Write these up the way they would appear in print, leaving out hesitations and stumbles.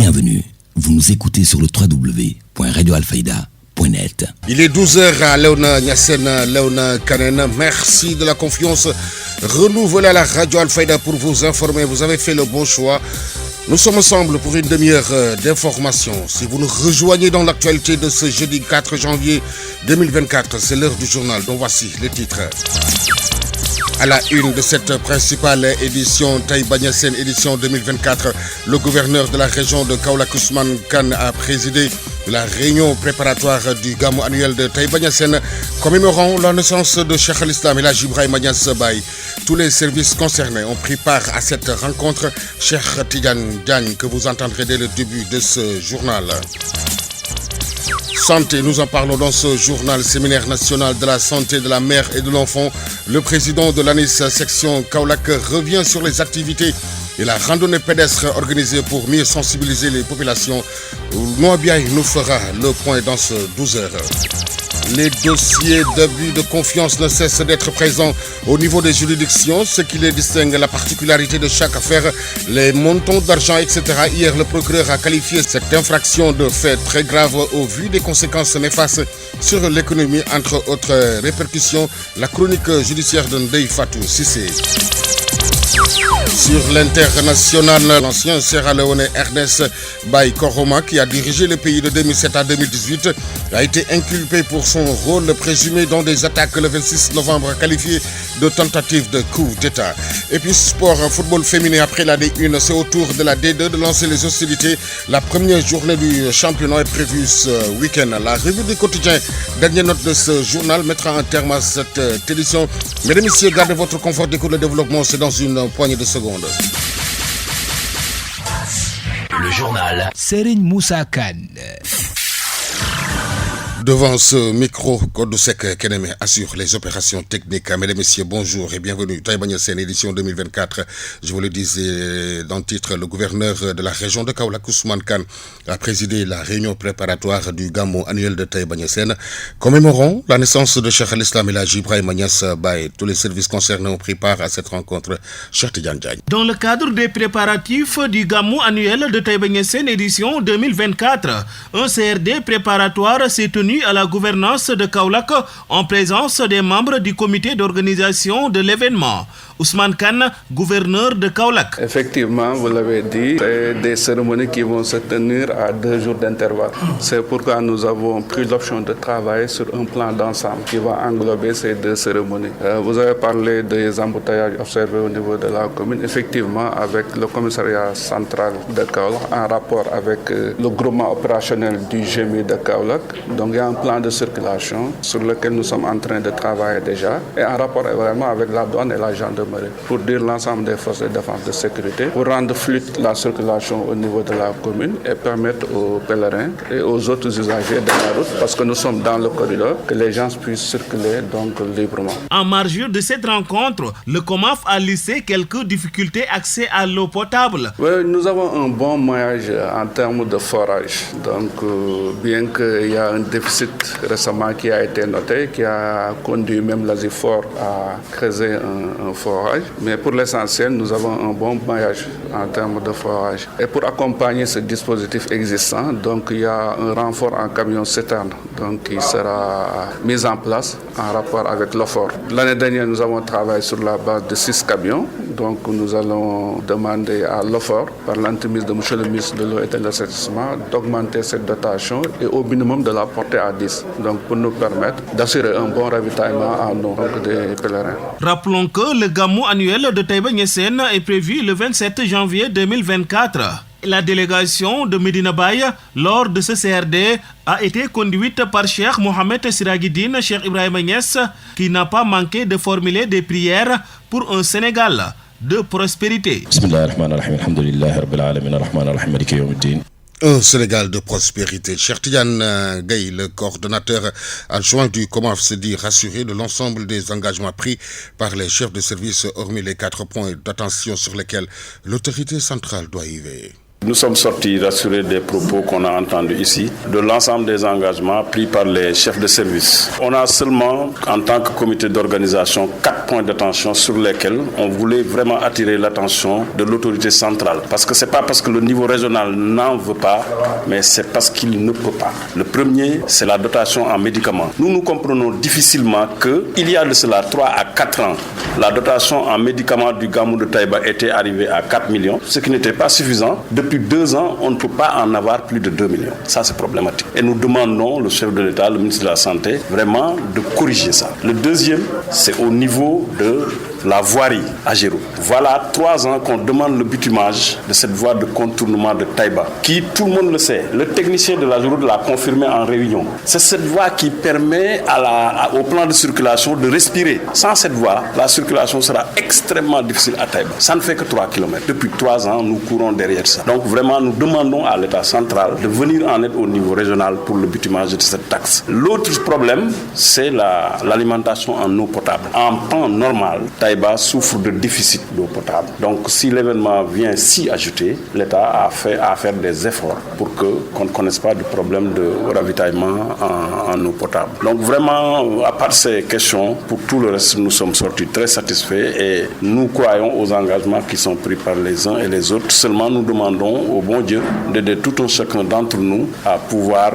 Bienvenue, vous nous écoutez sur le www.radioalfayda.net. Il est 12h à Léona Niassène, Léona Kanen. Merci de la confiance renouvelée à la Radio Alfayda pour vous informer. Vous avez fait le bon choix. Nous sommes ensemble pour une demi-heure d'information. Si vous nous rejoignez dans l'actualité de ce jeudi 4 janvier 2024, c'est l'heure du journal. Donc voici les titres. À la une de cette principale édition, Taïba Niassène édition 2024, le gouverneur de la région de Kaolack, Ousmane Kane, a présidé la réunion préparatoire du Gamou annuel de Taïba Niassène, commémorant la naissance de Cheikh al-Islam Elhadji Ibrahima Niass Baye. Tous les services concernés ont pris part à cette rencontre. Cheikh Tidiane Diagne, que vous entendrez dès le début de ce journal. Santé, nous en parlons dans ce journal. Séminaire national de la santé de la mère et de l'enfant. Le président de l'ANIS section Kaolack revient sur les activités et la randonnée pédestre organisée pour mieux sensibiliser les populations. Noabiaï nous fera le point dans ce 12 heures. Les dossiers d'abus de confiance ne cessent d'être présents au niveau des juridictions, ce qui les distingue la particularité de chaque affaire, les montants d'argent, etc. Hier, le procureur a qualifié cette infraction de fait très grave au vu des conséquences néfastes sur l'économie, entre autres répercussions. La chronique judiciaire de Ndeye Fatou Cissé. Sur l'international, l'ancien Sierra-Léonais Ernest Bai Koroma, qui a dirigé le pays de 2007 à 2018, a été inculpé pour son rôle présumé dans des attaques le 26 novembre qualifiées de tentative de coup d'État. Et puis sport, football féminin après la D1, c'est au tour de la D2 de lancer les hostilités. La première journée du championnat est prévue ce week-end. La revue du quotidien, dernière note de ce journal, mettra un terme à cette édition. Mesdames et messieurs, gardez votre confort d'écoute. Le développement, c'est dans une poignée de secondes. Le journal Serigne Moussa Kane. Devant ce micro, Kodosek Keneme assure les opérations techniques. Mesdames et messieurs, bonjour et bienvenue. Taïba Niassène édition 2024. Je vous le disais dans le titre, le gouverneur de la région de Kaolack, Ousmane Kane, a présidé la réunion préparatoire du Gamou annuel de Taïba Niassène, commémorant la naissance de Cheikh al-Islam Elhadji Ibrahima Niass Baye. Tous les services concernés ont pris part à cette rencontre. Cheikh Tidiane Diagne. Dans le cadre des préparatifs du Gamou annuel de Taïba Niassène édition 2024, un CRD préparatoire s'est tenu à la gouvernance de Kaolack en présence des membres du comité d'organisation de l'événement. Ousmane Kane, gouverneur de Kaolack. Effectivement, vous l'avez dit, c'est des cérémonies qui vont se tenir à 2 jours d'intervalle. C'est pourquoi nous avons pris l'option de travailler sur un plan d'ensemble qui va englober ces 2 cérémonies. Vous avez parlé des embouteillages observés au niveau de la commune. Effectivement, avec le commissariat central de Kaolack, en rapport avec le groupement opérationnel du GMI de Kaolack. Donc il y a un plan de circulation sur lequel nous sommes en train de travailler déjà et en rapport également avec la douane et la gendarmerie pour dire l'ensemble des forces de défense de sécurité pour rendre fluide la circulation au niveau de la commune et permettre aux pèlerins et aux autres usagers de la route, parce que nous sommes dans le corridor, que les gens puissent circuler donc librement. En marge de cette rencontre, le COMAF a listé quelques difficultés d'accès à l'eau potable. Oui, nous avons un bon maillage en termes de forage. Donc bien qu'il y a un déficit récemment qui a été noté, qui a conduit même l'ASIFOR à creuser un forage. Mais pour l'essentiel, nous avons un bon maillage en termes de forage. Et pour accompagner ce dispositif existant, donc il y a un renfort en camion citerne qui sera mis en place en rapport avec l'OFOR. L'année dernière, nous avons travaillé sur la base de 6 camions. Donc nous allons demander à l'OFOR, par l'entremise de M. le ministre de l'eau et de l'assainissement, d'augmenter cette dotation et au minimum de la porter à 10. Donc pour nous permettre d'assurer un bon ravitaillement à nos des pèlerins. Rappelons que le Gamou annuel de Taïba Niassène est prévu le 27 janvier 2024. La délégation de Medina Baye, lors de ce CRD, a été conduite par Cheikh Mohamed Siraguidine, Cheikh Ibrahima Niass, qui n'a pas manqué de formuler des prières pour un Sénégal de prospérité. Un Sénégal de prospérité. Cheikh Tidiane Gaye, le coordonnateur adjoint du COMAF, se dit rassuré de l'ensemble des engagements pris par les chefs de service, hormis les 4 points d'attention sur lesquels l'autorité centrale doit y veiller. Nous sommes sortis rassurés des propos qu'on a entendus ici, de l'ensemble des engagements pris par les chefs de service. On a seulement, en tant que comité d'organisation, 4 points d'attention sur lesquels on voulait vraiment attirer l'attention de l'autorité centrale. Parce que ce n'est pas parce que le niveau régional n'en veut pas, mais c'est parce qu'il ne peut pas. Le premier, c'est la dotation en médicaments. Nous comprenons difficilement qu'il y a de cela 3 à 4 ans, la dotation en médicaments du Gamou de Taïba était arrivée à 4 millions, ce qui n'était pas suffisant. Depuis 2 ans, on ne peut pas en avoir plus de 2 millions. Ça, c'est problématique. Et nous demandons, le chef de l'État, le ministre de la Santé, vraiment de corriger ça. Le deuxième, c'est au niveau de la voirie à Géraud. Voilà 3 ans qu'on demande le bitumage de cette voie de contournement de Taïba, qui, tout le monde le sait, le technicien de la Géraud l'a confirmé en réunion. C'est cette voie qui permet au plan de circulation de respirer. Sans cette voie, la circulation sera extrêmement difficile à Taïba. Ça ne fait que 3 km. Depuis 3 ans, nous courons derrière ça. Donc vraiment, nous demandons à l'État central de venir en aide au niveau régional pour le bitumage de cette taxe. L'autre problème, c'est l'alimentation en eau potable. En temps normal, Taïba souffre de déficit d'eau potable. Donc si l'événement vient s'y ajouter, l'État a faire des efforts pour qu'on ne connaisse pas de problème de ravitaillement en eau potable. Donc vraiment, à part ces questions, pour tout le reste, nous sommes sortis très satisfaits et nous croyons aux engagements qui sont pris par les uns et les autres. Seulement, nous demandons au bon Dieu d'aider tout un chacun d'entre nous à pouvoir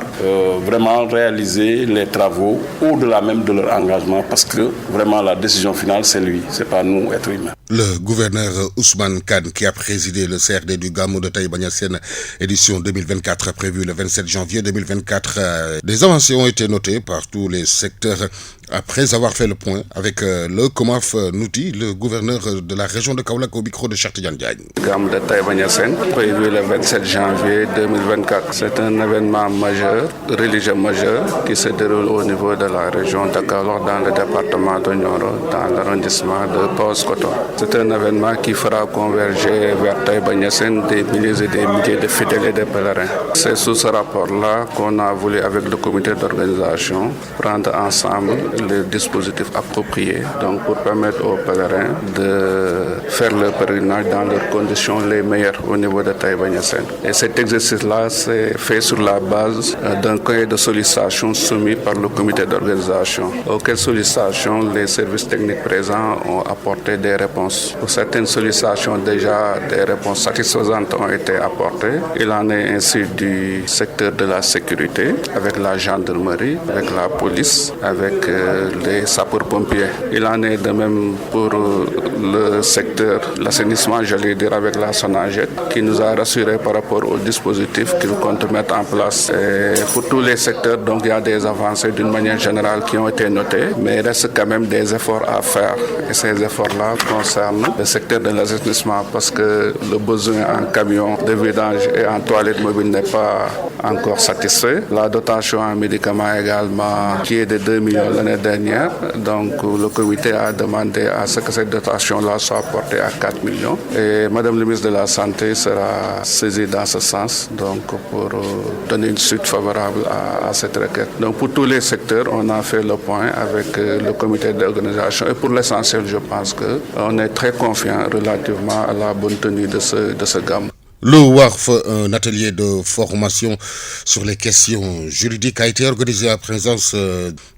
vraiment réaliser les travaux au-delà même de leur engagement, parce que vraiment la décision finale, c'est lui, c'est pas nous, êtres humains. Le gouverneur Ousmane Kane, qui a présidé le CRD du Gamou de Taïba Niassène, édition 2024 prévue le 27 janvier 2024. Des avancées ont été notées par tous les secteurs après avoir fait le point avec le Komaf Nouti, le gouverneur de la région de Kaolack, au micro de Cheikh Tidiane Diagne. Gamou de Taïba Niassène, prévu le 27 janvier 2024. C'est un événement majeur, religieux majeur, qui se déroule au niveau de la région de Kaolack, dans le département de Nioro, dans l'arrondissement de Paos-Koto. C'est un événement qui fera converger vers Taïba Niassène des milliers et des milliers de fidèles et de pèlerins. C'est sous ce rapport-là qu'on a voulu, avec le comité d'organisation, prendre ensemble les dispositifs appropriés, donc pour permettre aux pèlerins de faire leur pèlerinage dans leurs conditions les meilleures au niveau de Taïba Niassène. Et cet exercice-là, c'est fait sur la base d'un cahier de sollicitation soumis par le comité d'organisation, auquel sollicitation les services techniques présents ont apporté des réponses. Pour certaines sollicitations, déjà des réponses satisfaisantes ont été apportées. Il en est ainsi du secteur de la sécurité, avec la gendarmerie, avec la police, avec les sapeurs-pompiers. Il en est de même pour le secteur de l'assainissement, j'allais dire, avec la SONAGED, qui nous a rassurés par rapport au dispositif qu'ils comptent mettre en place. Et pour tous les secteurs, donc, il y a des avancées d'une manière générale qui ont été notées, mais il reste quand même des efforts à faire. Et ces efforts-là concernent le secteur de l'assainissement, parce que le besoin en camions de vidange et en toilettes mobiles n'est pas encore satisfait. La dotation en médicaments également, qui est de 2 millions l'année dernière. Donc le comité a demandé à ce que cette dotation-là soit portée à 4 millions. Et Madame le ministre de la Santé sera saisie dans ce sens, donc pour donner une suite favorable à cette requête. Donc pour tous les secteurs, on a fait le point avec le comité d'organisation. Et pour l'essentiel, je pense qu'on est très confiant relativement à la bonne tenue de ce Gamou. Le WARF, un atelier de formation sur les questions juridiques, a été organisé à présence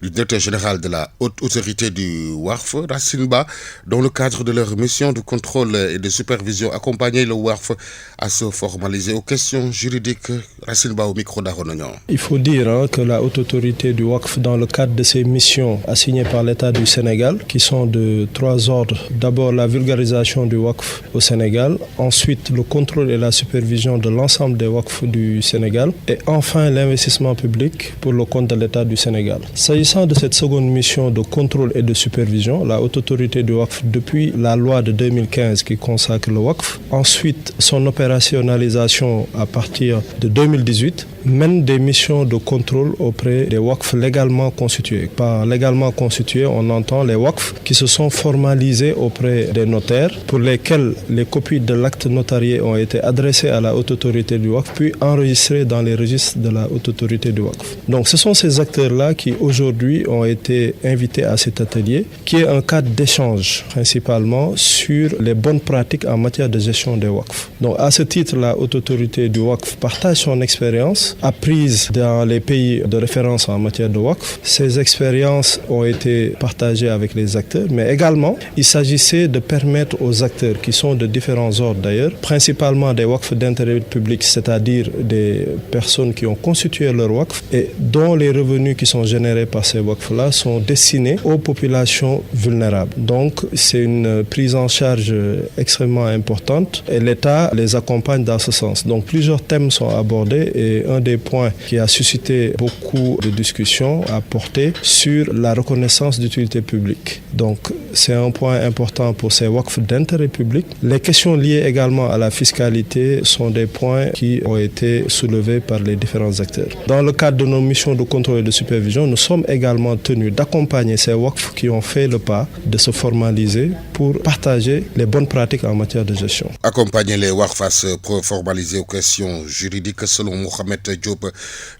du directeur général de la haute autorité du WARF, Racine Ba, dans le cadre de leur mission de contrôle et de supervision, accompagner le WARF à se formaliser aux questions juridiques. Racine Ba au micro d'Aronognan. Il faut dire que la haute autorité du WARF, dans le cadre de ses missions assignées par l'État du Sénégal, qui sont de 3 ordres, d'abord la vulgarisation du WARF au Sénégal, ensuite le contrôle et la supervision de l'ensemble des WACF du Sénégal et enfin l'investissement public pour le compte de l'État du Sénégal. S'agissant de cette seconde mission de contrôle et de supervision, la haute autorité du WACF, depuis la loi de 2015 qui consacre le WACF, ensuite son opérationnalisation à partir de 2018, mène des missions de contrôle auprès des waqf légalement constitués. Par légalement constitués, on entend les waqf qui se sont formalisés auprès des notaires, pour lesquels les copies de l'acte notarié ont été adressées à la haute autorité du waqf, puis enregistrées dans les registres de la haute autorité du waqf. Donc ce sont ces acteurs-là qui aujourd'hui ont été invités à cet atelier, qui est un cadre d'échange principalement sur les bonnes pratiques en matière de gestion des waqf. Donc à ce titre, la haute autorité du waqf partage son expérience apprise dans les pays de référence en matière de waqf. Ces expériences ont été partagées avec les acteurs, mais également il s'agissait de permettre aux acteurs qui sont de différents ordres d'ailleurs, principalement des waqf d'intérêt public, c'est-à-dire des personnes qui ont constitué leur waqf et dont les revenus qui sont générés par ces waqf-là sont destinés aux populations vulnérables. Donc c'est une prise en charge extrêmement importante et l'État les accompagne dans ce sens. Donc plusieurs thèmes sont abordés et un des points qui a suscité beaucoup de discussions a porté sur la reconnaissance d'utilité publique. Donc c'est un point important pour ces waqf d'intérêt public. Les questions liées également à la fiscalité sont des points qui ont été soulevés par les différents acteurs. Dans le cadre de nos missions de contrôle et de supervision, nous sommes également tenus d'accompagner ces waqf qui ont fait le pas de se formaliser pour partager les bonnes pratiques en matière de gestion. Accompagner les waqf à se formaliser aux questions juridiques, selon Mohamed Diop,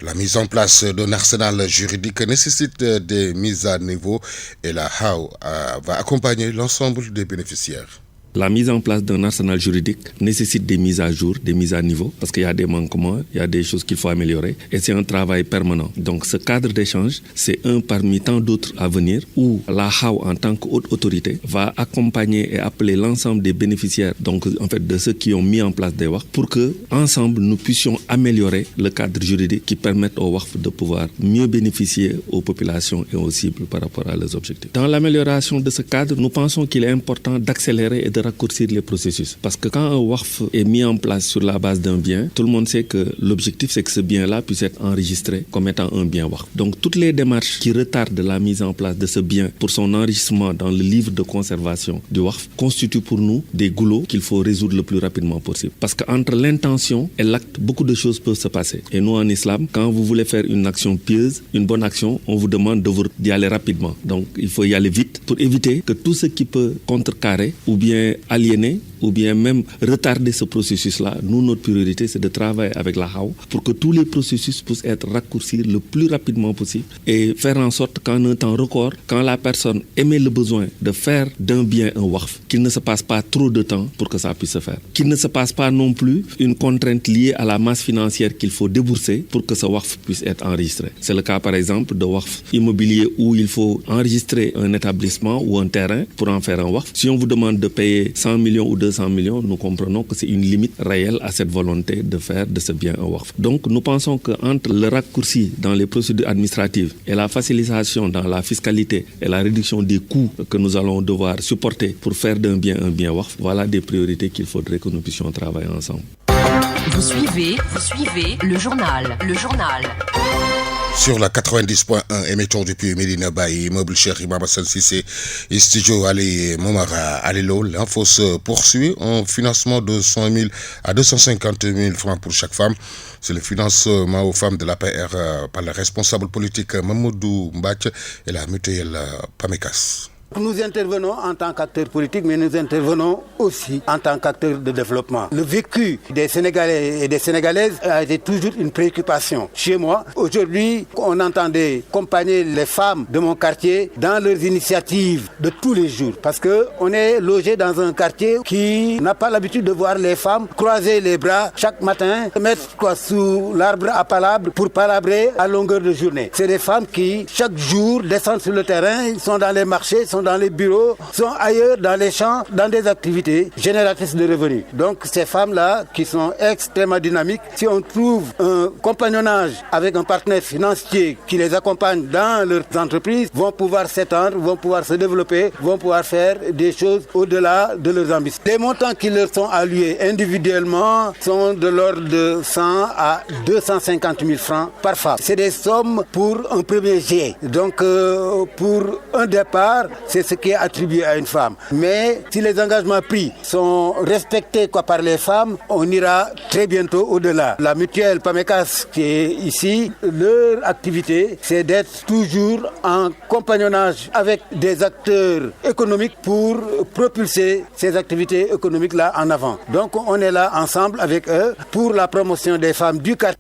la mise en place d'un arsenal juridique nécessite des mises à niveau et la HAO va accompagner l'ensemble des bénéficiaires. La mise en place d'un arsenal juridique nécessite des mises à jour, des mises à niveau, parce qu'il y a des manquements, il y a des choses qu'il faut améliorer, et c'est un travail permanent. Donc ce cadre d'échange, c'est un parmi tant d'autres à venir, où la HAO, en tant que haute autorité, va accompagner et appeler l'ensemble des bénéficiaires, donc en fait de ceux qui ont mis en place des waqf, pour que ensemble nous puissions améliorer le cadre juridique qui permette aux waqf de pouvoir mieux bénéficier aux populations et aux cibles par rapport à leurs objectifs. Dans l'amélioration de ce cadre, nous pensons qu'il est important d'accélérer et de raccourcir les processus. Parce que quand un waqf est mis en place sur la base d'un bien, tout le monde sait que l'objectif c'est que ce bien-là puisse être enregistré comme étant un bien waqf. Donc toutes les démarches qui retardent la mise en place de ce bien pour son enregistrement dans le livre de conservation du waqf constituent pour nous des goulots qu'il faut résoudre le plus rapidement possible. Parce qu'entre l'intention et l'acte, beaucoup de choses peuvent se passer. Et nous en islam, quand vous voulez faire une action pieuse, une bonne action, on vous demande d'y aller rapidement. Donc il faut y aller vite pour éviter que tout ce qui peut contrecarrer ou bien aliéner ou bien même retarder ce processus-là. Nous, notre priorité, c'est de travailler avec la HAO pour que tous les processus puissent être raccourcis le plus rapidement possible et faire en sorte qu'en un temps record, quand la personne émet le besoin de faire d'un bien un waqf, qu'il ne se passe pas trop de temps pour que ça puisse se faire. Qu'il ne se passe pas non plus une contrainte liée à la masse financière qu'il faut débourser pour que ce waqf puisse être enregistré. C'est le cas, par exemple, de waqf immobilier où il faut enregistrer un établissement ou un terrain pour en faire un waqf. Si on vous demande de payer 100 millions ou 200 millions, nous comprenons que c'est une limite réelle à cette volonté de faire de ce bien un waqf. Donc nous pensons qu'entre le raccourci dans les procédures administratives et la facilitation dans la fiscalité et la réduction des coûts que nous allons devoir supporter pour faire d'un bien un bien waqf, voilà des priorités qu'il faudrait que nous puissions travailler ensemble. Vous suivez le journal. Sur la 90.1, émettons depuis Medina Baye, immeuble Cheikh Imam Hassan Cissé et studio Ali Momara Alilo, l'info se poursuit en financement de 100 000 à 250 000 francs pour chaque femme. C'est le financement aux femmes de l'APR par le responsable politique Mamoudou Mbach et la mutuelle PAMECAS. Nous intervenons en tant qu'acteurs politiques, mais nous intervenons aussi en tant qu'acteurs de développement. Le vécu des Sénégalais et des Sénégalaises a été toujours une préoccupation. Chez moi, aujourd'hui, on entendait accompagner les femmes de mon quartier dans leurs initiatives de tous les jours. Parce qu'on est logé dans un quartier qui n'a pas l'habitude de voir les femmes croiser les bras chaque matin, mettre sous l'arbre à palabres pour palabrer à longueur de journée. C'est des femmes qui, chaque jour, descendent sur le terrain, ils sont dans les marchés, sont dans les bureaux, sont ailleurs dans les champs, dans des activités génératrices de revenus. Donc ces femmes-là qui sont extrêmement dynamiques, si on trouve un compagnonnage avec un partenaire financier qui les accompagne dans leurs entreprises, vont pouvoir s'étendre, vont pouvoir se développer, vont pouvoir faire des choses au-delà de leurs ambitions. Les montants qui leur sont alloués individuellement sont de l'ordre de 100 à 250 000 francs par femme. C'est des sommes pour un premier jet. Donc pour un départ, c'est ce qui est attribué à une femme. Mais si les engagements pris sont respectés par les femmes, on ira très bientôt au-delà. La mutuelle PAMECAS qui est ici, leur activité, c'est d'être toujours en compagnonnage avec des acteurs économiques pour propulser ces activités économiques-là en avant. Donc on est là ensemble avec eux pour la promotion des femmes du quartier.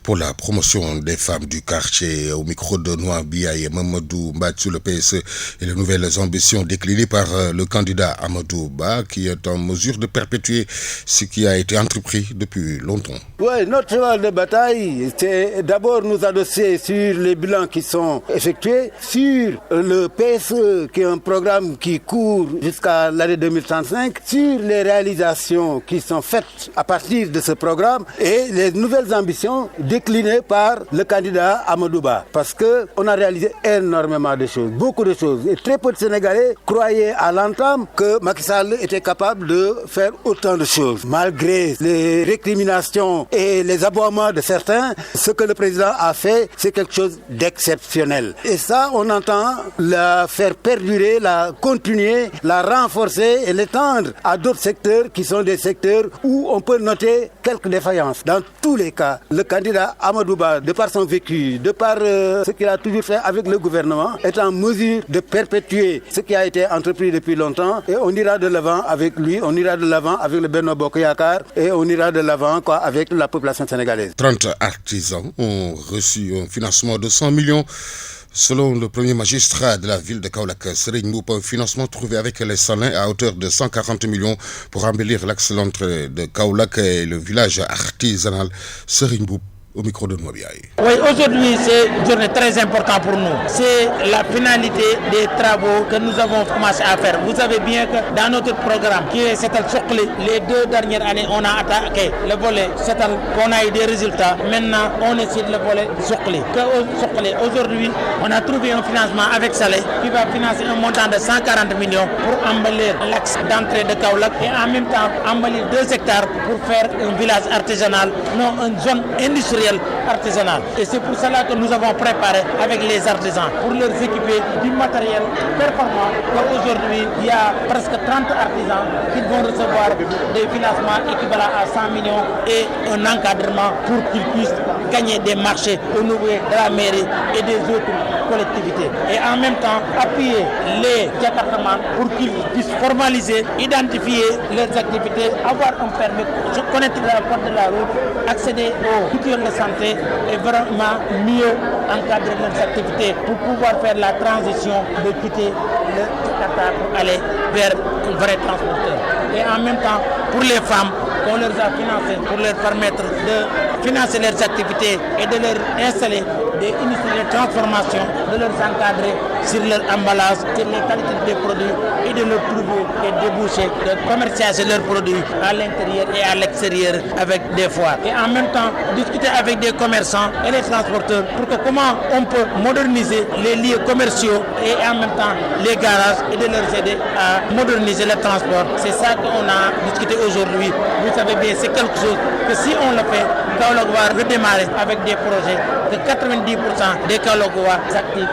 Pour la promotion des femmes du quartier, au micro de Noa Biaye, Mamadou Mba sur le PSE et les nouvelles ambitions déclinées par le candidat Amadou Ba qui est en mesure de perpétuer ce qui a été entrepris depuis longtemps. Oui, notre cheval de bataille, c'est d'abord nous adosser sur les bilans qui sont effectués, sur le PSE qui est un programme qui court jusqu'à l'année 2035, sur les réalisations qui sont faites à partir de ce programme et les nouvelles ambitions déclinées par le candidat Amadou Ba. Parce qu'on a réalisé énormément de choses, beaucoup de choses. Et très peu de Sénégalais croyaient à l'entame que Macky Sall était capable de faire autant de choses. Malgré les récriminations et les aboiements de certains, ce que le président a fait, c'est quelque chose d'exceptionnel. Et ça, on entend la faire perdurer, la continuer, la renforcer et l'étendre à d'autres secteurs qui sont des secteurs où on peut noter quelques défaillances. Dans tous les cas, le candidat Amadou Ba, de par son vécu, de par ce qu'il a toujours fait avec le gouvernement, est en mesure de perpétuer ce qui a été entrepris depuis longtemps et on ira de l'avant avec lui, on ira de l'avant avec le Benno Bokk Yakaar et on ira de l'avant avec la population sénégalaise. 30 artisans ont reçu un financement de 100 millions. Selon le premier magistrat de la ville de Kaolack, Serigne Mboup, un financement trouvé avec les Salins à hauteur de 140 millions pour embellir l'axe l'entrée de Kaolack et le village artisanal. Serigne Mboup au micro de Mobiaï. Oui, aujourd'hui c'est une journée très importante pour nous. C'est la finalité des travaux que nous avons commencé à faire. Vous savez bien que dans notre programme qui est Setal Sokli, les 2 dernières années on a attaqué le volet Setal, on a eu des résultats. Maintenant on essaie de le volet Sokli. Aujourd'hui on a trouvé un financement avec Saleh qui va financer un montant de 140 millions pour embellir l'axe d'entrée de Kaolack et en même temps embellir 2 hectares pour faire un village artisanal, non une zone industrielle artisanale. Et c'est pour cela que nous avons préparé avec les artisans pour leur équiper du matériel performant. Aujourd'hui, il y a presque 30 artisans qui vont recevoir des financements équivalents à 100 millions et un encadrement pour qu'ils puissent gagner des marchés au niveau de la mairie et des autres collectivités. Et en même temps, appuyer les départements pour qu'ils puissent formaliser, identifier leurs activités, avoir un permis, connaître la porte de la route, accéder aux mutuelles de santé et vraiment mieux encadrer leurs activités pour pouvoir faire la transition de quitter le Jakarta pour aller vers un vrai transporteur. Et en même temps, pour les femmes, on leur a financé pour leur permettre de financer leurs activités et de leur installer des unités de transformation, de leur encadrer sur leur emballage, sur les qualités des produits et de leur trouver des débouchés, de commercialiser leurs produits à l'intérieur et à l'extérieur avec des foires. Et en même temps, discuter avec des commerçants et les transporteurs pour que comment on peut moderniser les lieux commerciaux et en même temps les garages et de leur aider à moderniser le transport. C'est ça qu'on a discuté aujourd'hui. Vous savez bien, c'est quelque chose que si on le fait, Kaolack va redémarrer avec des projets de 90% des Kaolackois actifs.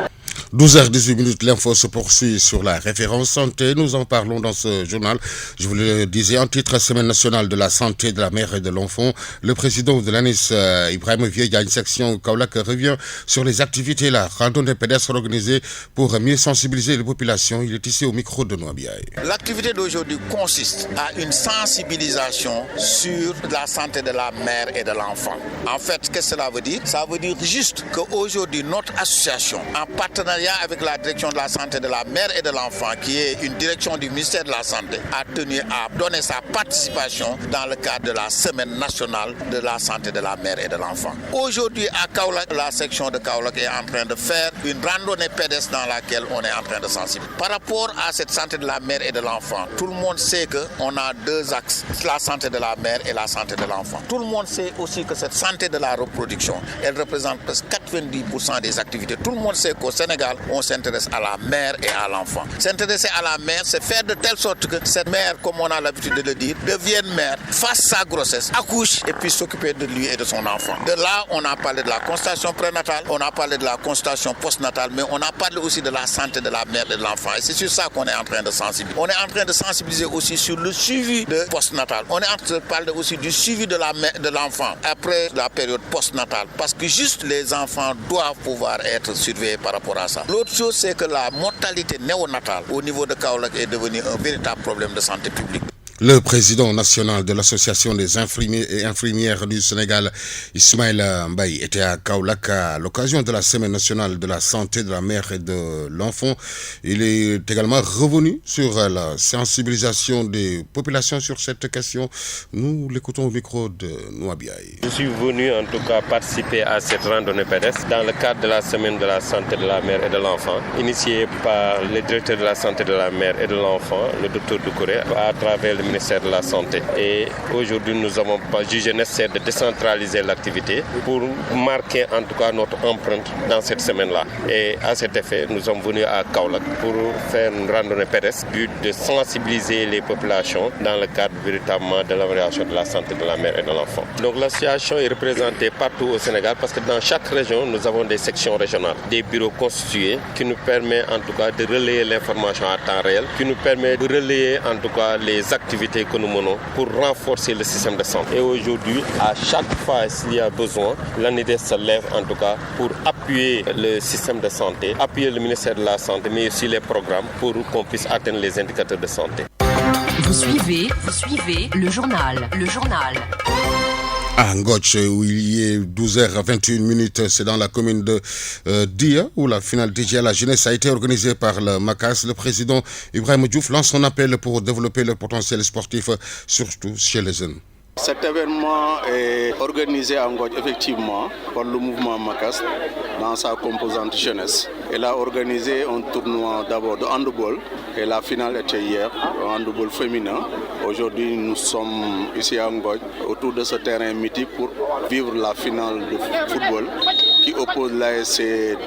12h18, l'info se poursuit sur la référence santé. Nous en parlons dans ce journal. Je vous le disais, en titre Semaine nationale de la santé de la mère et de l'enfant, le président de l'ANIS, Ibrahima Vieye, section Kaolack, revient sur les activités, la randonnée pédestre organisée pour mieux sensibiliser les populations. Il est ici au micro de Noabiaï. L'activité d'aujourd'hui consiste à une sensibilisation sur la santé de la mère et de l'enfant. En fait, qu'est-ce que cela veut dire? Ça veut dire juste qu'aujourd'hui, notre association, en partenariat avec la direction de la santé de la mère et de l'enfant, qui est une direction du ministère de la Santé, a tenu à donner sa participation dans le cadre de la Semaine nationale de la santé de la mère et de l'enfant. Aujourd'hui, à Kaolack, la section de Kaolack est en train de faire une randonnée pédestre dans laquelle on est en train de sensibiliser. Par rapport à cette santé de la mère et de l'enfant, tout le monde sait qu'on a 2 axes, la santé de la mère et la santé de l'enfant. Tout le monde sait aussi que cette santé de la reproduction, elle représente presque 90% des activités. Tout le monde sait qu'au Sénégal, sociale, on s'intéresse à la mère et à l'enfant. S'intéresser à la mère, c'est faire de telle sorte que cette mère, comme on a l'habitude de le dire, devienne mère, fasse sa grossesse, accouche et puis s'occuper de lui et de son enfant. De là, on a parlé de la consultation prénatale, on a parlé de la consultation postnatale, mais on a parlé aussi de la santé de la mère et de l'enfant. Et c'est sur ça qu'on est en train de sensibiliser. On est en train de sensibiliser aussi sur le suivi de postnatal. On est en train de parler aussi du suivi de la mère, de l'enfant après la période postnatale. Parce que juste les enfants doivent pouvoir être surveillés par rapport à ça. L'autre chose, c'est que la mortalité néonatale au niveau de Kaolack est devenue un véritable problème de santé publique. Le président national de l'Association des infirmiers et infirmières du Sénégal, Ismaïla Mbaye, était à Kaolack à l'occasion de la Semaine nationale de la santé de la mère et de l'enfant. Il est également revenu sur la sensibilisation des populations sur cette question. Nous l'écoutons au micro de Nouabiaï. Je suis venu en tout cas participer à cette randonnée pédestre dans le cadre de la Semaine de la santé de la mère et de l'enfant, initiée par le directeur de la santé de la mère et de l'enfant, le docteur Doucouré, à travers le ministère de la Santé. Et aujourd'hui, nous avons jugé nécessaire de décentraliser l'activité pour marquer en tout cas notre empreinte dans cette semaine-là. Et à cet effet, nous sommes venus à Kaolack pour faire une randonnée pédestre, but de sensibiliser les populations dans le cadre véritablement de l'amélioration de la santé de la mère et de l'enfant. Donc l'association est représentée partout au Sénégal parce que dans chaque région, nous avons des sections régionales, des bureaux constitués qui nous permettent en tout cas de relayer l'information à temps réel, qui nous permet de relayer en tout cas les activités que nous menons pour renforcer le système de santé. Et aujourd'hui, à chaque fois s'il y a besoin, l'ANIDES se lève en tout cas pour appuyer le système de santé, appuyer le ministère de la Santé, mais aussi les programmes pour qu'on puisse atteindre les indicateurs de santé. Vous suivez le journal. À Ngotch, où il est 12h21, c'est dans la commune de Dia, où la finale dédiée à la jeunesse a été organisée par le MACAS. Le président Ibrahim Diouf lance son appel pour développer le potentiel sportif, surtout chez les jeunes. Cet événement est organisé à Ngotch effectivement par le mouvement MACAS dans sa composante jeunesse. Elle a organisé un tournoi d'abord de handball et la finale était hier, un handball féminin. Aujourd'hui, nous sommes ici à Ngotch autour de ce terrain mythique pour vivre la finale de football qui oppose l'ASC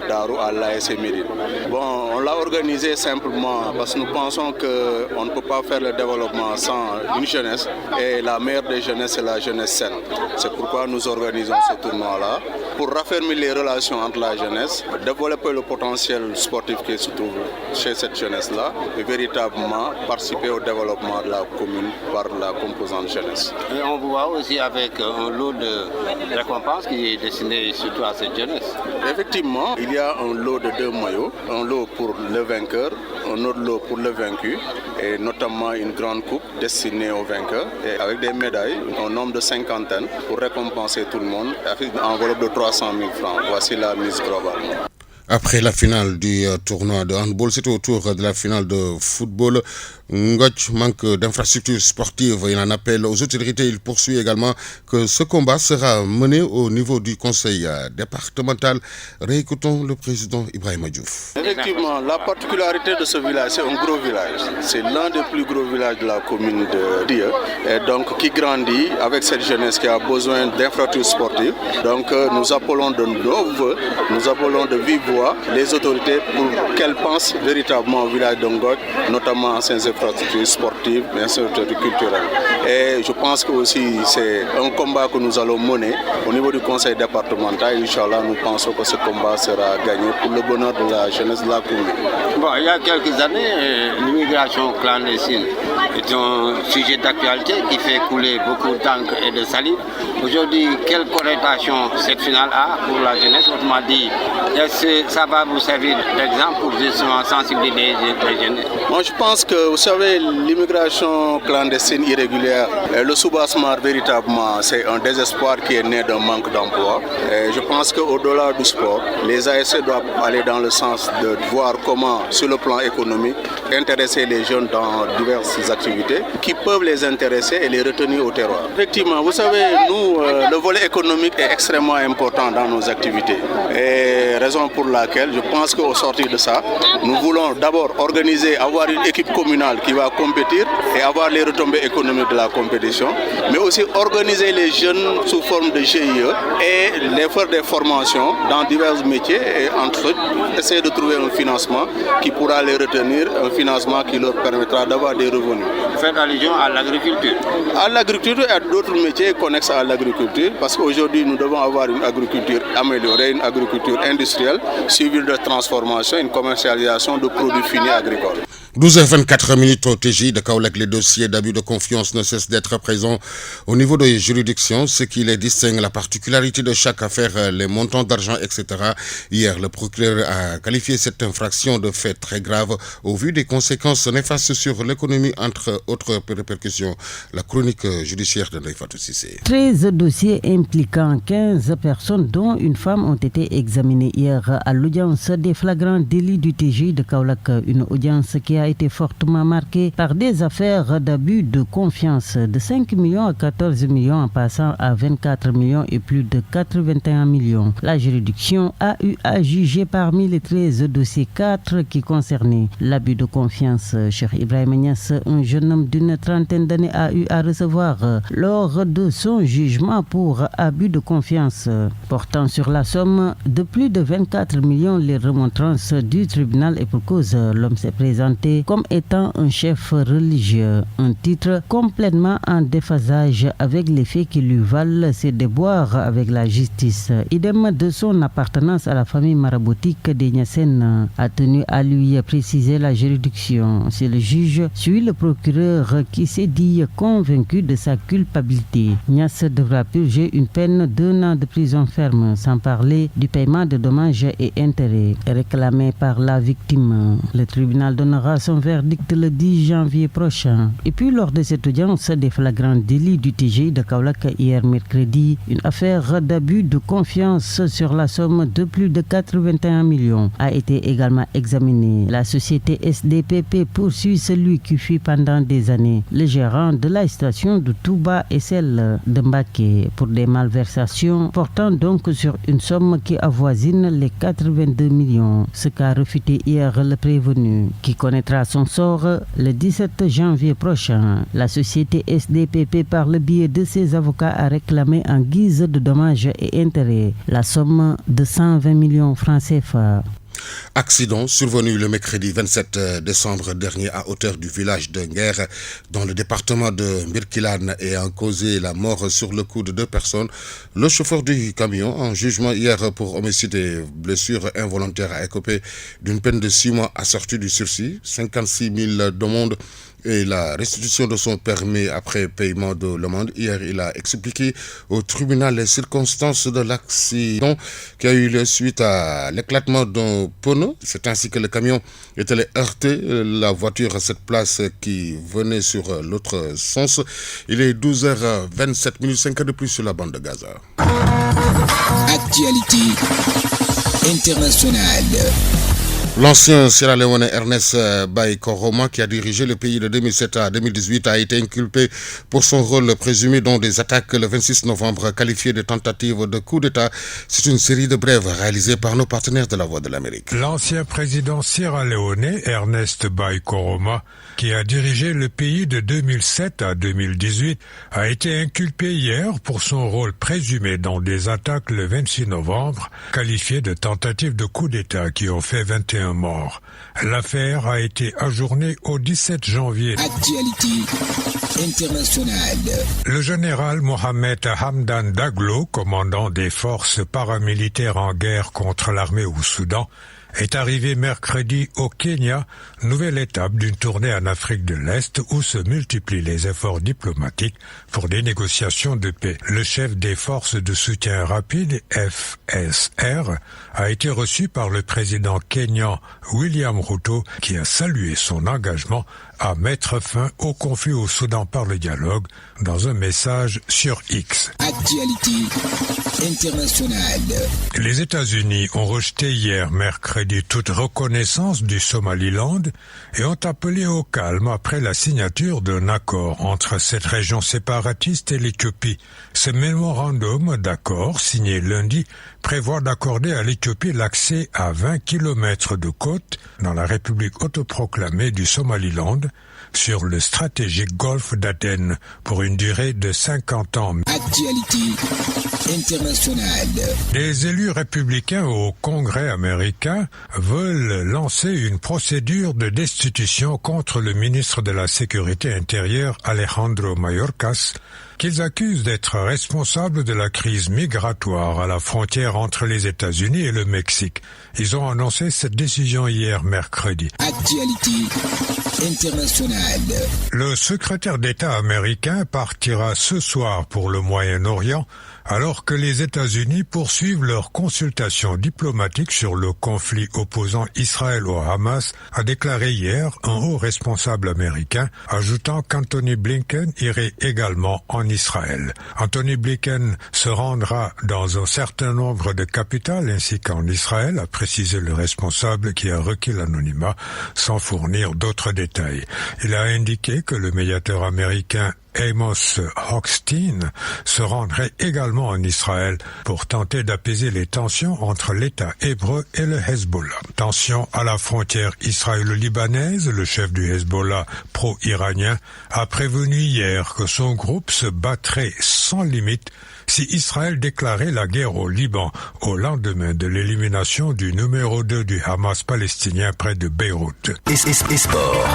Darou à l'ASC Médine. Bon, on l'a organisé simplement parce que nous pensons qu'on ne peut pas faire le développement sans une jeunesse et la meilleure des jeunesses, c'est la jeunesse saine. C'est pourquoi nous organisons ce tournoi-là pour raffermir les relations entre la jeunesse, développer le potentiel sportif qui se trouve chez cette jeunesse-là et véritablement participer au développement de la commune par la composante jeunesse. Et on voit aussi avec un lot de récompenses qui est destiné surtout à cette jeunesse. Effectivement, il y a un lot de 2 maillots, un lot pour le vainqueur, un autre lot pour le vaincu et notamment une grande coupe destinée aux vainqueurs et avec des médailles, un nombre de 50 pour récompenser tout le monde avec une enveloppe de 300 000 francs. Voici la mise globale. Après la finale du tournoi de handball, c'est au tour de la finale de football. Ngotch manque d'infrastructures sportives. Il en appelle aux autorités. Il poursuit également que ce combat sera mené au niveau du conseil départemental. Réécoutons le président Ibrahim Diouf. Effectivement, la particularité de ce village, c'est un gros village. C'est l'un des plus gros villages de la commune de Dia. Et donc qui grandit avec cette jeunesse qui a besoin d'infrastructures sportives. Donc nous appelons de nos voeux, nous appelons de vive voix les autorités pour qu'elles pensent véritablement au village de Ngotch, notamment à ces infrastructures sportives, mais infrastructures culturelles. Et je pense que aussi c'est un combat que nous allons mener au niveau du conseil départemental. Inch'Allah, nous pensons que ce combat sera gagné pour le bonheur de la jeunesse de la commune. Bon, il y a quelques années, l'immigration clandestine est un sujet d'actualité qui fait couler beaucoup d'encre et de salive. Aujourd'hui, quelle connotation cette finale a pour la jeunesse? Autrement dit, est-ce que ça va vous servir d'exemple pour justement sensibiliser les jeunes? Moi, je pense que, vous savez, l'immigration clandestine irrégulière, le soubassement véritablement, c'est un désespoir qui est né d'un manque d'emploi. Et je pense qu'au-delà du sport, les ASC doivent aller dans le sens de voir comment, sur le plan économique, intéresser les jeunes dans diverses activités qui peuvent les intéresser et les retenir au terroir. Effectivement, vous savez, nous, le volet économique est extrêmement important dans nos activités. Et raison pour laquelle je pense qu'au sortir de ça, nous voulons d'abord organiser, avoir avoir une équipe communale qui va compétir et avoir les retombées économiques de la compétition, mais aussi organiser les jeunes sous forme de GIE et les faire des formations dans divers métiers et entre eux, essayer de trouver un financement qui pourra les retenir, un financement qui leur permettra d'avoir des revenus. Vous faites allusion à l'agriculture? À l'agriculture et à d'autres métiers connexes à l'agriculture, parce qu'aujourd'hui nous devons avoir une agriculture améliorée, une agriculture industrielle, suivie de transformation, une commercialisation de produits finis agricoles. 12h24 au TJ de Kaolack, les dossiers d'abus de confiance ne cessent d'être présents au niveau des juridictions, ce qui les distingue, la particularité de chaque affaire, les montants d'argent, etc. Hier, le procureur a qualifié cette infraction de fait très grave au vu des conséquences néfastes sur l'économie, entre autres répercussions. La chronique judiciaire de Ndeye Fatou Cissé. 13 dossiers impliquant 15 personnes, dont une femme, ont été examinés hier à l'audience des flagrants délits du TJ de Kaolack, une audience qui a été fortement marquée par des affaires d'abus de confiance de 5 millions à 14 millions en passant à 24 millions et plus de 81 millions. La juridiction a eu à juger parmi les 13 dossiers 4 qui concernaient l'abus de confiance. Cheikh Ibrahima Niass, un jeune homme d'une trentaine d'années, a eu à recevoir lors de son jugement pour abus de confiance portant sur la somme de plus de 24 millions les remontrances du tribunal, et pour cause, l'homme s'est présenté comme étant un chef religieux, un titre complètement en déphasage avec les faits qui lui valent ses déboires avec la justice. Idem de son appartenance à la famille maraboutique des Niassène, a tenu à lui préciser la juridiction. C'est le juge, suit le procureur, qui s'est dit convaincu de sa culpabilité. Niass devra purger une peine d'1 an de prison ferme, sans parler du paiement de dommages et intérêts réclamés par la victime. Le tribunal donnera son verdict le 10 janvier prochain. Et puis, lors de cette audience des flagrants délits du TJ de Kaolack hier mercredi, une affaire d'abus de confiance sur la somme de plus de 81 millions a été également examinée. La société SDPP poursuit celui qui fut pendant des années le gérant de la station de Touba et celle de Mbaké pour des malversations portant donc sur une somme qui avoisine les 82 millions. Ce qu'a refuté hier le prévenu, qui connaîtra son sort le 17 janvier prochain. La société SDPP, par le biais de ses avocats, a réclamé en guise de dommages et intérêts la somme de 120 millions francs CFA. Accident survenu le mercredi 27 décembre dernier à hauteur du village de Nguer dans le département de Birkilane ayant causé la mort sur le coup de 2 personnes. Le chauffeur du camion, en jugement hier pour homicide et blessures involontaires, a écopé d'une peine de 6 mois assortie du sursis, 56 000 d'amende et la restitution de son permis après paiement de l'amende. Hier, il a expliqué au tribunal les circonstances de l'accident qui a eu lieu suite à l'éclatement d'un pneu. C'est ainsi que le camion est allé heurter la voiture à cette place qui venait sur l'autre sens. Il est 12h27, 5 de plus sur la bande de Gaza. Actualité internationale. L'ancien sierra-léonais Ernest Bai Koroma, qui a dirigé le pays de 2007 à 2018, a été inculpé pour son rôle présumé dans des attaques le 26 novembre qualifiées de tentatives de coup d'État. C'est une série de brèves réalisées par nos partenaires de la Voix de l'Amérique. L'ancien président sierra-léonais Ernest Bai Koroma, qui a dirigé le pays de 2007 à 2018, a été inculpé hier pour son rôle présumé dans des attaques le 26 novembre qualifiées de tentatives de coup d'État qui ont fait 21 morts. L'affaire a été ajournée au 17 janvier. Actualité internationale. Le général Mohamed Hamdan Daglo, commandant des forces paramilitaires en guerre contre l'armée au Soudan, est arrivé mercredi au Kenya, nouvelle étape d'une tournée en Afrique de l'Est où se multiplient les efforts diplomatiques pour des négociations de paix. Le chef des forces de soutien rapide, FSR, a été reçu par le président kényan William Ruto, qui a salué son engagement à mettre fin au conflit au Soudan par le dialogue dans un message sur X. Actualité internationale. Les États-Unis ont rejeté hier mercredi toute reconnaissance du Somaliland et ont appelé au calme après la signature d'un accord entre cette région séparatiste et l'Éthiopie, Ce mémorandum d'accord, signé lundi, prévoit d'accorder à l'Éthiopie l'accès à 20 km de côte dans la République autoproclamée du Somaliland sur le stratégique golfe d'Aden pour une durée de 50 ans. Actualité internationale. Des élus républicains au Congrès américain veulent lancer une procédure de destitution contre le ministre de la Sécurité intérieure Alejandro Mayorkas, qu'ils accusent d'être responsable de la crise migratoire à la frontière entre les États-Unis et le Mexique. Ils ont annoncé cette décision hier mercredi. Actualité internationale. Le secrétaire d'État américain partira ce soir pour le Moyen-Orient alors que les États-Unis poursuivent leurs consultations diplomatiques sur le conflit opposant Israël au Hamas, a déclaré hier un haut responsable américain, ajoutant qu'Anthony Blinken irait également en Israël. Anthony Blinken se rendra dans un certain nombre de capitales ainsi qu'en Israël, a précisé le responsable qui a requis l'anonymat sans fournir d'autres détails. Il a indiqué que le médiateur américain Amos Hochstein se rendrait également en Israël pour tenter d'apaiser les tensions entre l'État hébreu et le Hezbollah. Tensions à la frontière israélo-libanaise, le chef du Hezbollah pro-iranien a prévenu hier que son groupe se battrait sans limite si Israël déclarait la guerre au Liban au lendemain de l'élimination du numéro 2 du Hamas palestinien près de Beyrouth. Et sport.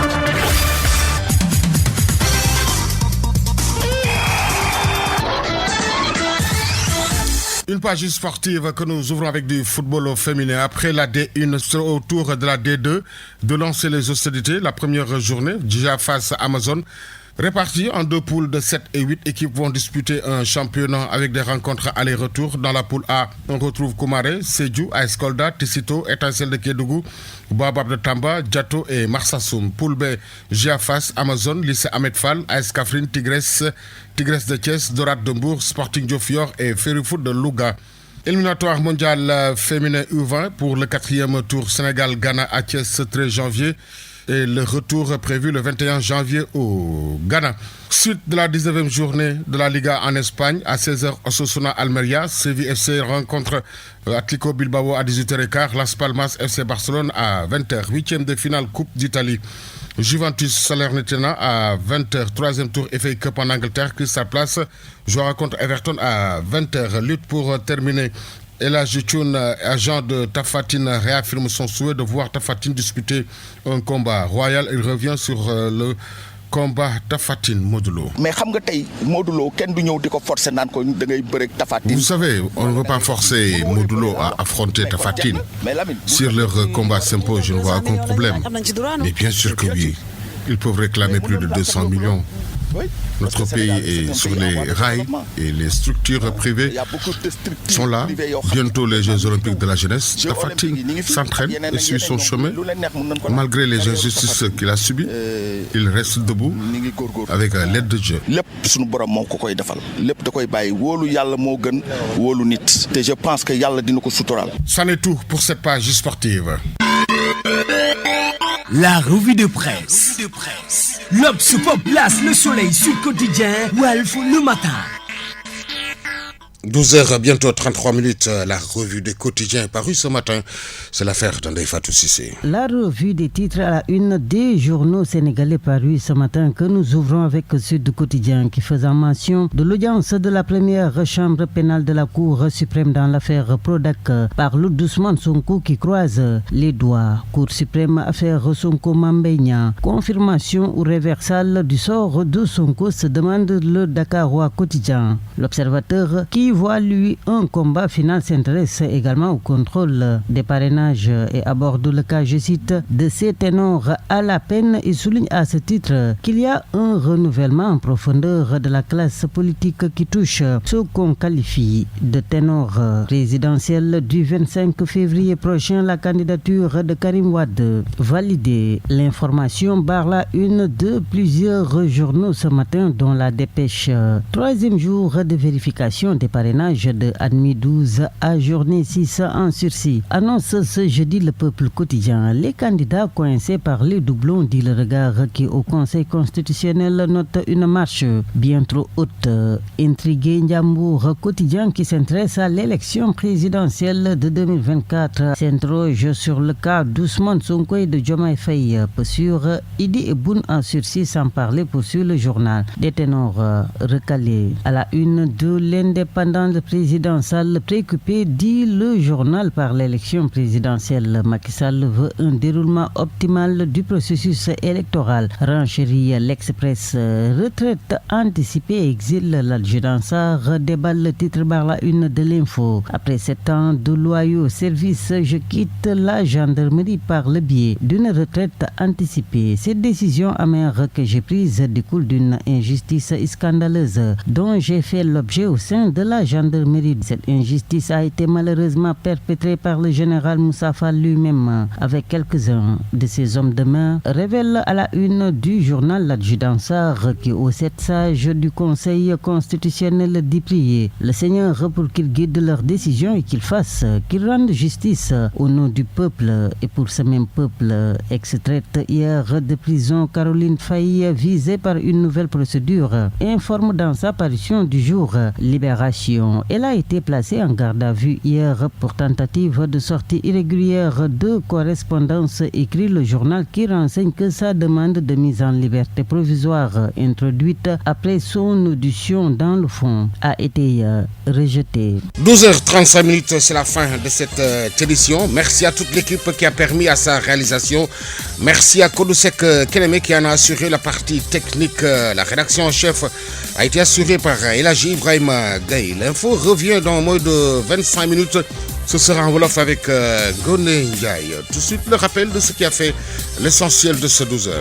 Une page sportive que nous ouvrons avec du football féminin. Après la D1, c'est au tour de la D2 de lancer les hostilités. La première journée, déjà face à Amazon. Répartis en deux poules de 7 et 8 équipes vont disputer un championnat avec des rencontres aller-retour. Dans la poule A, on retrouve Koumare, Sédhiou, AS Kolda, Tissito, Étincelle de Kédougou, Baobab de Tamba, Diato et Marsassoum. Poule B, Giafas, Amazon, Lycée Ahmed Fall, AS Kaffrine, Tigresse de Thiès, Dorade de Mbour, Sporting Diofior et Ferryfoot de Louga. Éliminatoire mondial féminin U20 pour le 4e tour Sénégal-Ghana à Thiès 13 janvier. Et le retour prévu le 21 janvier au Ghana. Suite de la 19e journée de la Liga en Espagne, à 16h, Osasuna Almeria, Séville FC rencontre Atlético Bilbao à 18h15, Las Palmas FC Barcelone à 20h, 8e de finale Coupe d'Italie. Juventus Salernitana à 20h, 3e tour FA Cup en Angleterre, Crystal Palace jouera contre Everton à 20h. Lutte pour terminer. Elhadji Thioune, agent de Tafatine, réaffirme son souhait de voir Tafatine disputer un combat royal. Il revient sur le combat Tafatine Modulo. Mais Modulo, vous savez, on ne veut pas forcer Modulo à affronter Tafatine. Si leur combat s'impose, je ne vois aucun problème. Mais bien sûr que oui, ils peuvent réclamer plus de 200 millions. Notre pays est sur les rails et les structures privées sont là. Bientôt les Jeux Olympiques de la jeunesse. Tafatine s'entraîne et suit son chemin. Malgré les injustices qu'il a subies, il reste debout avec l'aide de Dieu. Et je pense que Yalla dina ko sutural. C'en est tout pour cette page sportive. La revue de presse. L'Obs Pop place le soleil sur le quotidien Walf le matin. 12h, bientôt 33 minutes, la revue des quotidiens parue ce matin. C'est l'affaire d'André Fatou Cissé. La revue des titres à la une des journaux sénégalais parus ce matin que nous ouvrons avec Sud Quotidien qui faisant mention de l'audience de la première chambre pénale de la Cour suprême dans l'affaire Prodac par l'Ousmane Sonko qui croise les doigts. Cour suprême affaire Sonko Mambéigna. Confirmation ou réversal du sort de Sonko se demande le Dakarois Quotidien. L'Observateur qui voit lui un combat final s'intéresse également au contrôle des parrainages et aborde le cas, je cite, de ces ténors à la peine et souligne à ce titre qu'il y a un renouvellement en profondeur de la classe politique qui touche ce qu'on qualifie de ténor présidentiel du 25 février prochain. La candidature de Karim Wade validée. L'information barre la une de plusieurs journaux ce matin dont la Dépêche. 3e jour de vérification des parrainages parrainage de admis 12 à journée 6 en sursis. Annonce ce jeudi le Peuple quotidien. Les candidats coincés par les doublons, dit Le Regard, qui au Conseil constitutionnel note une marche bien trop haute. Intrigué, Ndiambour quotidien qui s'intéresse à l'élection présidentielle de 2024 s'interroge sur le cas d'Ousmane Sonko et de Diomaye Faye. Sur Idi Boun en sursis sans parler, poursuit le journal. Des ténors recalés à la une de l'Indépendant, le président Sall préoccupé, dit le journal, par l'élection présidentielle. Macky Sall veut un déroulement optimal du processus électoral. Renchérit l'Express. Retraite anticipée, exile l'adjudant Sarr, déballe le titre par la une de l'Info. Après 7 ans de loyaux services, je quitte la gendarmerie par le biais d'une retraite anticipée. Cette décision amère que j'ai prise découle d'une injustice scandaleuse dont j'ai fait l'objet au sein de la gendarmerie. Cette injustice a été malheureusement perpétrée par le général Moussa Fall lui-même avec quelques-uns de ses hommes de main, révèle à la une du journal l'adjudant Sarr, qui aux 7 sages du Conseil constitutionnel dit prier le Seigneur pour qu'il guide leurs décisions et qu'ils rendent justice au nom du peuple. Et pour ce même peuple, extraite hier de prison Caroline Faye, visée par une nouvelle procédure, informe dans sa parution du jour Libération. Elle a été placée en garde à vue hier pour tentative de sortie irrégulière de correspondance, écrit le journal, qui renseigne que sa demande de mise en liberté provisoire, introduite après son audition dans le fond, a été rejetée. 12h35, c'est la fin de cette édition. Merci à toute l'équipe qui a permis à sa réalisation. Merci à Kodusek Keneme qui en a assuré la partie technique. La rédaction en chef a été assurée par Elaji Ibrahim Gaye. L'info revient dans moins de 25 minutes. Ce sera en Wolof avec Gone Ndiaye. Tout de suite, le rappel de ce qui a fait l'essentiel de ce 12h.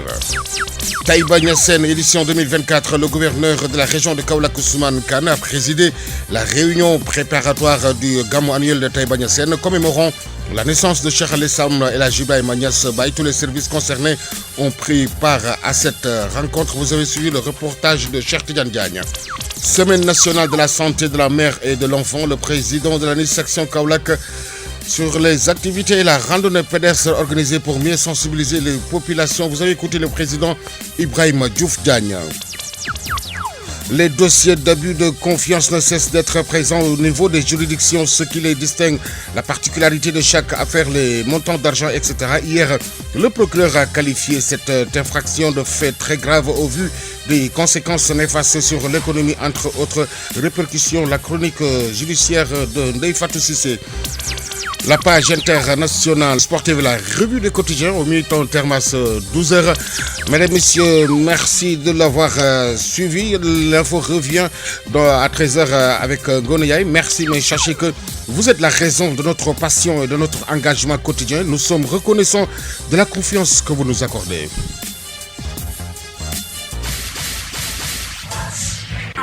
Taïba Niassène, édition 2024. Le gouverneur de la région de Kaolack, Ousmane Kane, a présidé la réunion préparatoire du Gamou annuel de Taïba Niassène, commémorant la naissance de Cheikh Al-Islam El Hadji Ibrahima Niass Baye. Tous les services concernés ont pris part à cette rencontre. Vous avez suivi le reportage de Cheikh Tidiane Diagne. Semaine nationale de la santé de la mère et de l'enfant. Le président de la section Kaolack sur les activités et la randonnée pédestre organisée pour mieux sensibiliser les populations. Vous avez écouté le président Ibrahima Diouf Diagne. Les dossiers d'abus de confiance ne cessent d'être présents au niveau des juridictions, ce qui les distingue, la particularité de chaque affaire, les montants d'argent, etc. Hier, le procureur a qualifié cette infraction de fait très grave au vu des conséquences néfastes sur l'économie, entre autres répercussions. La chronique judiciaire de Ndeye Fatou Cissé. La page internationale sportive, la revue des quotidiens au milieu-temps terme à ce 12h. Mesdames, Messieurs, merci de l'avoir suivi. L'info revient à 13h avec Goneyaï. Merci, mais sachez que vous êtes la raison de notre passion et de notre engagement quotidien. Nous sommes reconnaissants de la confiance que vous nous accordez.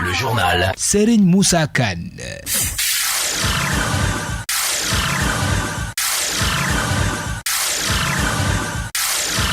Le journal Serigne Moussa Kane.